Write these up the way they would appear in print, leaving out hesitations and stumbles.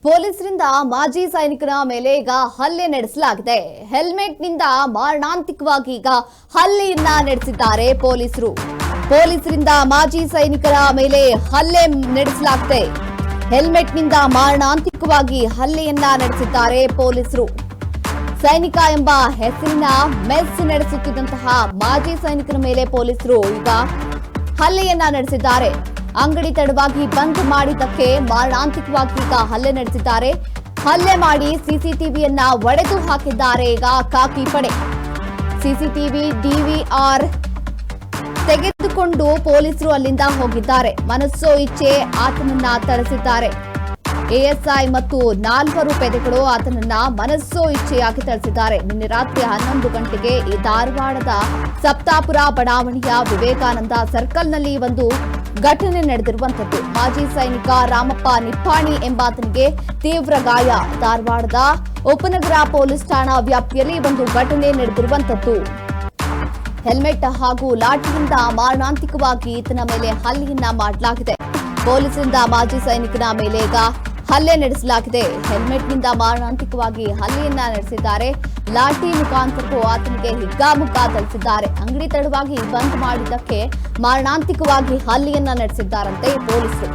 ಪೊಲೀಸರಿಂದ ಮಾಜಿ ಸೈನಿಕರ ಮೇಲೆ ಈಗ ಹಲ್ಲೆ ನಡೆಸಲಾಗಿದೆ. ಹೆಲ್ಮೆಟ್ನಿಂದ ಮಾರಣಾಂತಿಕವಾಗಿ ಈಗ ಹಲ್ಲೆಯನ್ನ ನಡೆಸಿದ್ದಾರೆ ಪೊಲೀಸರು. ಪೊಲೀಸರಿಂದ ಮಾಜಿ ಸೈನಿಕರ ಮೇಲೆ ಹಲ್ಲೆ ನಡೆಸಲಾಗಿದೆ. ಹೆಲ್ಮೆಟ್ನಿಂದ ಮಾರಣಾಂತಿಕವಾಗಿ ಹಲ್ಲೆಯನ್ನ ನಡೆಸಿದ್ದಾರೆ ಪೊಲೀಸರು. ಸೈನಿಕ ಎಂಬ ಹೆಸರಿನ ಮೆಸ್ ನಡೆಸುತ್ತಿದ್ದಂತಹ ಮಾಜಿ ಸೈನಿಕರ ಮೇಲೆ ಪೊಲೀಸರು ಈಗ ಹಲ್ಲೆಯನ್ನ ನಡೆಸಿದ್ದಾರೆ. ಅಂಗಡಿ ತಡವಾಗಿ ಬಂದ್ ಮಾಡಿದ್ದಕ್ಕೆ ಮಾರಣಾಂತಿಕವಾಗಿ ಈಗ ಹಲ್ಲೆ ನಡೆಸಿದ್ದಾರೆ. ಹಲ್ಲೆ ಮಾಡಿ ಸಿಸಿಟಿವಿಯನ್ನ ಒಡೆದು ಹಾಕಿದ್ದಾರೆ ಈಗ ಖಾಕಿ ಪಡೆ. ಸಿಸಿಟಿವಿ ಡಿವಿಆರ್ ತೆಗೆದುಕೊಂಡು ಪೊಲೀಸರು ಅಲ್ಲಿಂದ ಹೋಗಿದ್ದಾರೆ. ಮನಸ್ಸೋ ಇಚ್ಛೆ ಆತನನ್ನ ಥಳಿಸಿದ್ದಾರೆ. ಎಎಸ್ಐ ಮತ್ತು 4 ಪೇದೆಗಳು ಆತನನ್ನ ಮನಸ್ಸೋ ಇಚ್ಛೆಯಾಗಿ ಥಳಿಸಿದ್ದಾರೆ. ನಿನ್ನೆ ರಾತ್ರಿ 11 ಗಂಟೆಗೆ ಈ ಧಾರವಾಡದ ಸಪ್ತಾಪುರ ಬಡಾವಣೆಯ ವಿವೇಕಾನಂದ ಸರ್ಕಲ್ನಲ್ಲಿ ಒಂದು ಘಟನೆ ನಡೆದಿರುವಂತದ್ದು. ಮಾಜಿ ಸೈನಿಕ ರಾಮಪ್ಪ ನಿಪ್ಪಾಣಿ ಎಂಬಾತನಿಗೆ ತೀವ್ರ ಗಾಯ. ಧಾರವಾಡದ ಉಪನಗರ ಪೊಲೀಸ್ ಠಾಣಾ ವ್ಯಾಪ್ತಿಯಲ್ಲಿ ಒಂದು ಘಟನೆ ನಡೆದಿರುವಂತದ್ದು. ಹೆಲ್ಮೆಟ್ ಹಾಗೂ ಲಾಠಿಯಿಂದ ಮಾರಣಾಂತಿಕವಾಗಿ ಈತನ ಮೇಲೆ ಹಲ್ಲೆಯನ್ನ ಮಾಡಲಾಗಿದೆ. ಪೊಲೀಸರಿಂದ ಮಾಜಿ ಸೈನಿಕನ ಮೇಲೆ ಈಗ ಹಲ್ಲೆ ನಡೆಸಲಾಗಿದೆ. ಹೆಲ್ಮೆಟ್ನಿಂದ ಮಾರಣಾಂತಿಕವಾಗಿ ಹಲ್ಲೆಯನ್ನ ನಡೆಸಿದ್ದಾರೆ. ಲಾಠಿ ಮುಖಾಂತರವೂ ಆತನಿಗೆ ಹಿಗ್ಗಾಮುಗ್ಗಾ ಥಳಿಸಿದ್ದಾರೆ. ಅಂಗಡಿ ತಡವಾಗಿ ಬಂದ್ ಮಾಡಿದ್ದಕ್ಕೆ ಮಾರಣಾಂತಿಕವಾಗಿ ಹಲ್ಲೆಯನ್ನ ನಡೆಸಿದ್ದಾರಂತೆ ಪೊಲೀಸರು.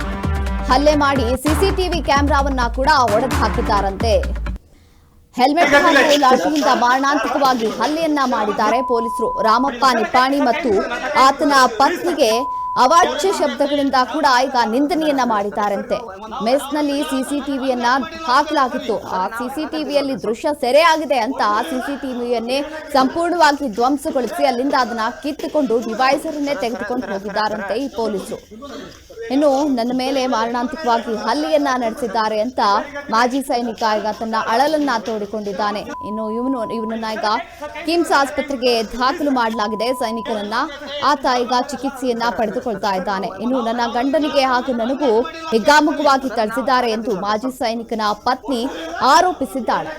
ಹಲ್ಲೆ ಮಾಡಿ ಸಿಸಿಟಿವಿ ಕ್ಯಾಮೆರಾವನ್ನ ಕೂಡ ಒಡೆದು ಹಾಕಿದ್ದಾರಂತೆ. ಹೆಲ್ಮೆಟ್ ಹಾಗೂ ಲಾಠಿಯಿಂದ ಮಾರಣಾಂತಿಕವಾಗಿ ಹಲ್ಲೆಯನ್ನ ಮಾಡಿದ್ದಾರೆ ಪೊಲೀಸರು. ರಾಮಪ್ಪ ನಿಪ್ಪಾಣಿ ಮತ್ತು ಆತನ ಪತ್ನಿಗೆ ಅವಾಚ್ಯ ಶಬ್ದಗಳಿಂದ ಕೂಡ ಈಗ ನಿಂದನೆಯನ್ನ ಮಾಡಿದ್ದಾರಂತೆ. ಮೆಸ್ನಲ್ಲಿ ಸಿಸಿಟಿವಿಯನ್ನ ಹಾಕಲಾಗಿತ್ತು. ಆ ಸಿಸಿಟಿವಿಯಲ್ಲಿ ದೃಶ್ಯ ಸೆರೆಯಾಗಿದೆ ಅಂತ ಸಿಸಿಟಿವಿಯನ್ನೇ ಸಂಪೂರ್ಣವಾಗಿ ಧ್ವಂಸಗೊಳಿಸಿ ಅಲ್ಲಿಂದ ಅದನ್ನ ಕಿತ್ತುಕೊಂಡು ಡಿವೈಸರನ್ನೇ ತೆಗೆದುಕೊಂಡು ಹೋಗಿದ್ದಾರಂತೆ ಈ ಪೊಲೀಸರು. ಇನ್ನು ನನ್ನ ಮೇಲೆ ಮಾರಣಾಂತಿಕವಾಗಿ ಹಲ್ಲೆಯನ್ನ ನಡೆಸಿದ್ದಾರೆ ಅಂತ ಮಾಜಿ ಸೈನಿಕ ಈಗ ತನ್ನ ಅಳಲನ್ನ ತೋಡಿಕೊಂಡಿದ್ದಾನೆ. ಇನ್ನು ಇವನನ್ನ ಈಗ ಕಿಮ್ಸ್ ಆಸ್ಪತ್ರೆಗೆ ದಾಖಲು ಮಾಡಲಾಗಿದೆ. ಸೈನಿಕನನ್ನ ಆತ ಈಗ ಚಿಕಿತ್ಸೆಯನ್ನ ಪಡೆದುಕೊಳ್ತಾ ಇದ್ದಾನೆ. ಇನ್ನು ನನ್ನ ಗಂಡನಿಗೆ ಹಾಗೂ ನನಗೂ ಹಿಗ್ಗಾಮುಗ್ಗವಾಗಿ ಥಳಿಸಿದ್ದಾರೆ ಎಂದು ಮಾಜಿ ಸೈನಿಕನ ಪತ್ನಿ ಆರೋಪಿಸಿದ್ದಾಳೆ.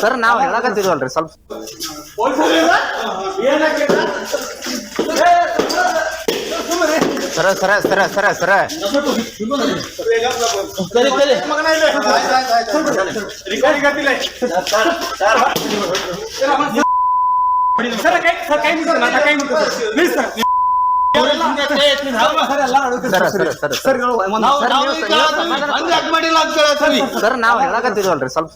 ಸರ್ ನಾವು ಹೇಳಕತ್ತಿದ್ವಲ್ರಿ ಸ್ವಲ್ಪ ಸರ್ ನಾವು ಹೇಳಕತ್ತಿದ್ವಲ್ರಿ ಸ್ವಲ್ಪ